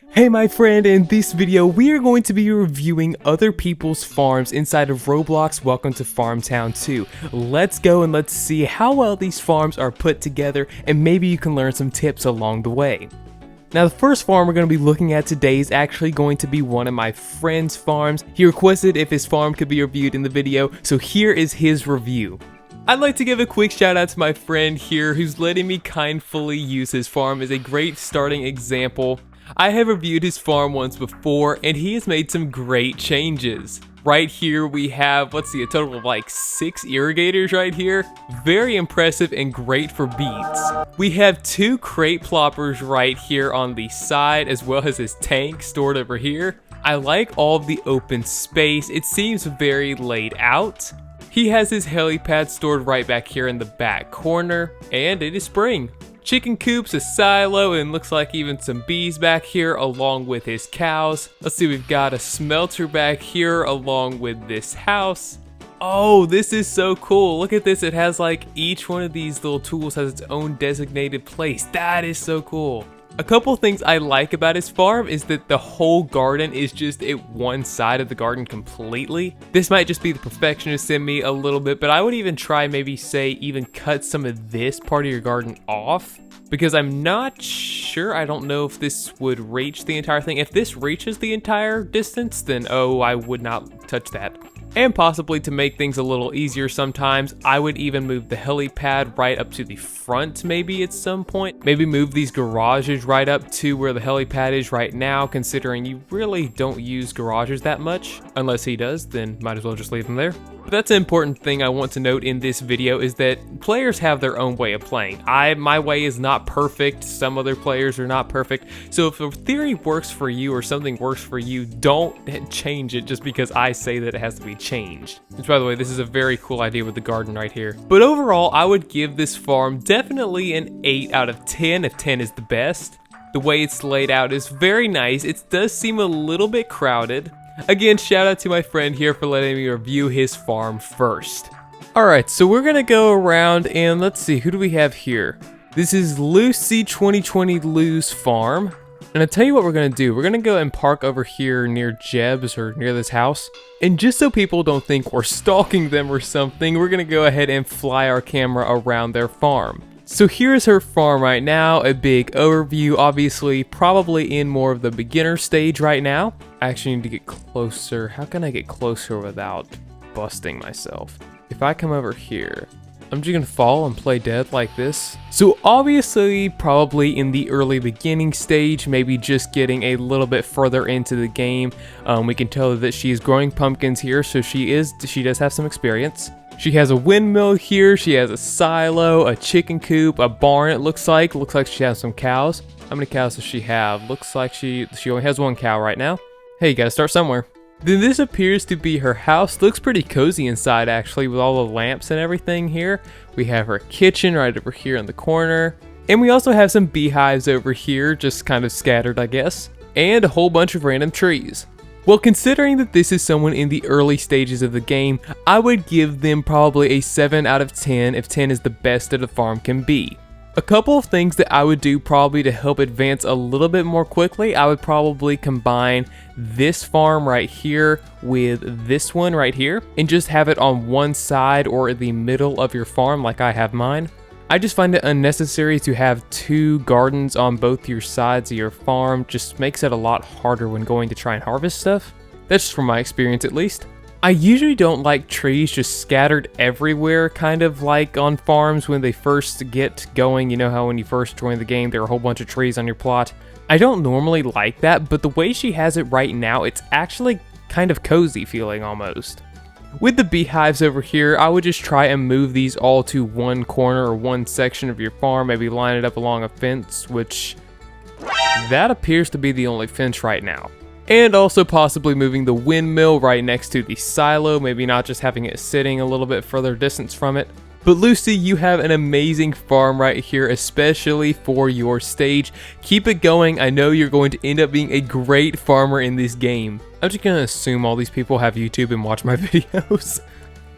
Hey my friend, in this video we are going to be reviewing other people's farms inside of Roblox Welcome to Farmtown 2. Let's go and let's see how well these farms are put together, and maybe you can learn some tips along the way. Now the first farm we're going to be looking at today is actually going to be one of my friend's farms. He requested if his farm could be reviewed in the video, so here is his review. I'd like to give a quick shout out to my friend here who's letting me kindly use his farm as a great starting example. I have reviewed his farm once before, and he has made some great changes. Right here we have, let's see, a total of like 6 irrigators right here. Very impressive and great for beets. We have 2 crate ploppers right here on the side, as well as his tank stored over here. I like all of the open space. It seems very laid out. He has his helipad stored right back here in the back corner, and it is spring. Chicken coops, a silo, and looks like even some bees back here along with his cows. Let's see, we've got a smelter back here along with this house. Oh, this is so cool. Look at this. It has like each one of these little tools has its own designated place. That is so cool. A couple things I like about his farm is that the whole garden is just at one side of the garden completely. This might just be the perfectionist in me a little bit, but I would even try maybe say even cut some of this part of your garden off, because I'm not sure. I don't know if this would reach the entire thing. If this reaches the entire distance, then oh, I would not touch that. And possibly to make things a little easier sometimes, I would even move the helipad right up to the front maybe at some point. Maybe move these garages right up to where the helipad is right now, considering you really don't use garages that much. Unless he does, then might as well just leave them there. But that's an important thing I want to note in this video, is that players have their own way of playing. My way is not perfect. Some other players are not perfect. So if a theory works for you or something works for you, don't change it just because I say that it has to be changed. Which, by the way, this is a very cool idea with the garden right here. But overall, I would give this farm definitely an 8 out of 10 if 10 is the best. The way it's laid out is very nice. It does seem a little bit crowded. Again, shout out to my friend here for letting me review his farm first. Alright, so we're gonna go around and let's see, who do we have here? This is Lucy 2020 Lou's farm. And I'll tell you what we're gonna do. We're gonna go and park over here near Jeb's, or near this house. And just so people don't think we're stalking them or something, we're gonna go ahead and fly our camera around their farm. So here's her farm right now, a big overview, obviously probably in more of the beginner stage right now. I actually need to get closer. How can I get closer without busting myself? If I come over here, I'm just gonna fall and play dead like this. So obviously probably in the early beginning stage, maybe just getting a little bit further into the game. We can tell that she is growing pumpkins here, so she does have some experience. She has a windmill here, she has a silo, a chicken coop, a barn it looks like she has some cows. How many cows does she have? Looks like she only has 1 cow right now. Hey, you gotta start somewhere. Then this appears to be her house. Looks pretty cozy inside actually, with all the lamps and everything here. We have her kitchen right over here in the corner. And we also have some beehives over here, just kind of scattered I guess. And a whole bunch of random trees. Well, considering that this is someone in the early stages of the game, I would give them probably a 7 out of 10 if 10 is the best that a farm can be. A couple of things that I would do probably to help advance a little bit more quickly, I would probably combine this farm right here with this one right here, and just have it on one side or the middle of your farm like I have mine. I just find it unnecessary to have 2 gardens on both your sides of your farm. Just makes it a lot harder when going to try and harvest stuff. That's just from my experience at least. I usually don't like trees just scattered everywhere, kind of like on farms when they first get going. You know how when you first join the game there are a whole bunch of trees on your plot? I don't normally like that, but the way she has it right now, it's actually kind of cozy feeling almost. With the beehives over here, I would just try and move these all to one corner or one section of your farm, maybe line it up along a fence, which that appears to be the only fence right now. And also possibly moving the windmill right next to the silo, maybe not just having it sitting a little bit further distance from it. But Lucy, you have an amazing farm right here, especially for your stage. Keep it going. I know you're going to end up being a great farmer in this game. I'm just going to assume all these people have YouTube and watch my videos.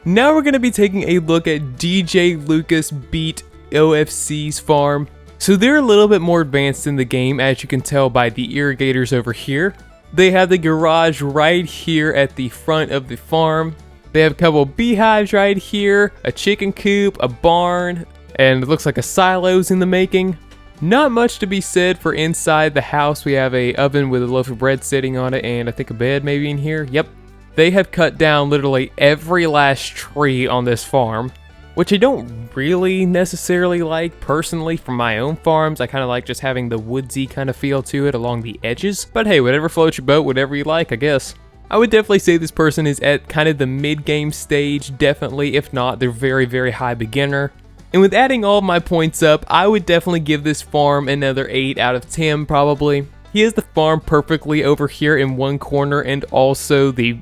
Now we're going to be taking a look at DJ Lucas Beat OFC's farm. So they're a little bit more advanced in the game, as you can tell by the irrigators over here. They have the garage right here at the front of the farm. They have a couple of beehives right here, a chicken coop, a barn, and it looks like a silo's in the making. Not much to be said for inside the house. We have a oven with a loaf of bread sitting on it, and I think a bed maybe in here. Yep. They have cut down literally every last tree on this farm, which I don't really necessarily like personally from my own farms. I kind of like just having the woodsy kind of feel to it along the edges. But hey, whatever floats your boat, whatever you like, I guess. I would definitely say this person is at kind of the mid-game stage, definitely. If not, they're very, very high beginner. And with adding all of my points up, I would definitely give this farm another 8 out of 10 probably. He has the farm perfectly over here in one corner, and also the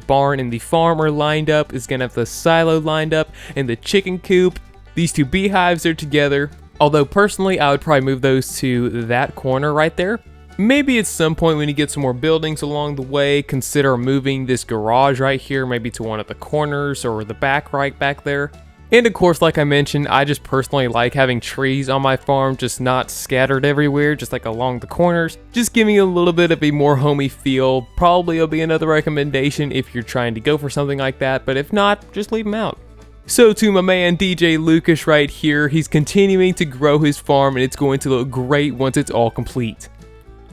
barn and the farm are lined up. It's gonna have the silo lined up and the chicken coop. These two beehives are together. Although personally, I would probably move those to that corner right there. Maybe at some point when you get some more buildings along the way, consider moving this garage right here, maybe to one of the corners or the back right back there. And of course, like I mentioned, I just personally like having trees on my farm, just not scattered everywhere, just like along the corners, just giving it a little bit of a more homey feel. Probably will be another recommendation if you're trying to go for something like that, but if not, just leave them out. So to my man DJ Lucas right here, he's continuing to grow his farm, and it's going to look great once it's all complete.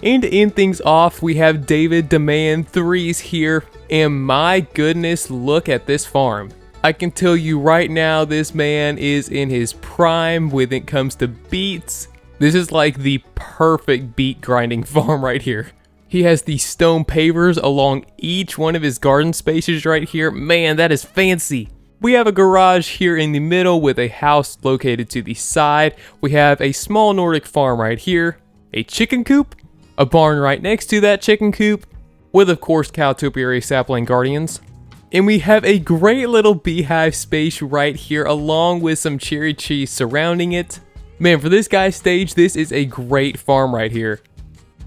And to end things off, we have David Demand 3s here, and my goodness, look at this farm. I can tell you right now, this man is in his prime when it comes to beets. This is like the perfect beet grinding farm right here. He has these stone pavers along each one of his garden spaces right here. Man, that is fancy. We have a garage here in the middle with a house located to the side. We have a small Nordic farm right here, a chicken coop, a barn right next to that chicken coop, with of course cow topiary sapling guardians. And we have a great little beehive space right here, along with some cherry trees surrounding it. Man, for this guy's stage, this is a great farm right here.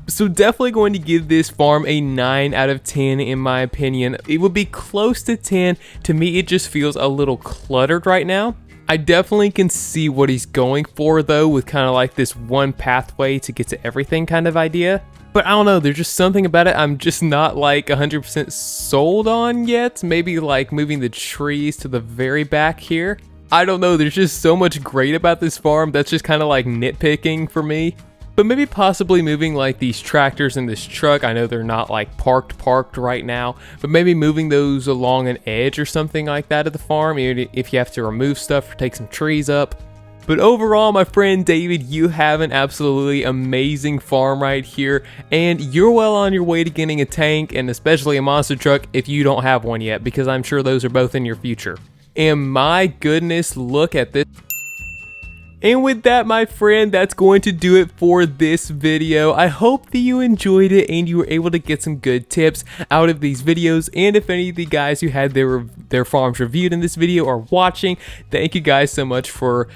So definitely going to give this farm a 9 out of 10 in my opinion. It would be close to 10. To me, it just feels a little cluttered right now. I definitely can see what he's going for though, with kind of like this one pathway to get to everything kind of idea. But I don't know, there's just something about it I'm just not like 100% sold on yet. Maybe like moving the trees to the very back here. I don't know, there's just so much great about this farm that's just kind of like nitpicking for me. But maybe possibly moving like these tractors and this truck. I know they're not like parked right now, but maybe moving those along an edge or something like that of the farm, even if you have to remove stuff or take some trees up. But overall, my friend David, you have an absolutely amazing farm right here, and you're well on your way to getting a tank and especially a monster truck if you don't have one yet, because I'm sure those are both in your future. And my goodness, look at this. And with that, my friend, that's going to do it for this video. I hope that you enjoyed it and you were able to get some good tips out of these videos. And if any of the guys who had their farms reviewed in this video are watching, thank you guys so much for,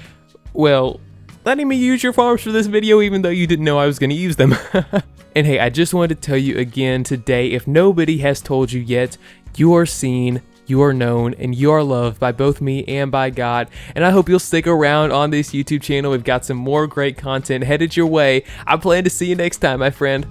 well, letting me use your farms for this video, even though you didn't know I was going to use them. And hey, I just wanted to tell you again today, if nobody has told you yet, you are seen, you are known, and you are loved by both me and by God. And I hope you'll stick around on this YouTube channel. We've got some more great content headed your way. I plan to see you next time, my friend.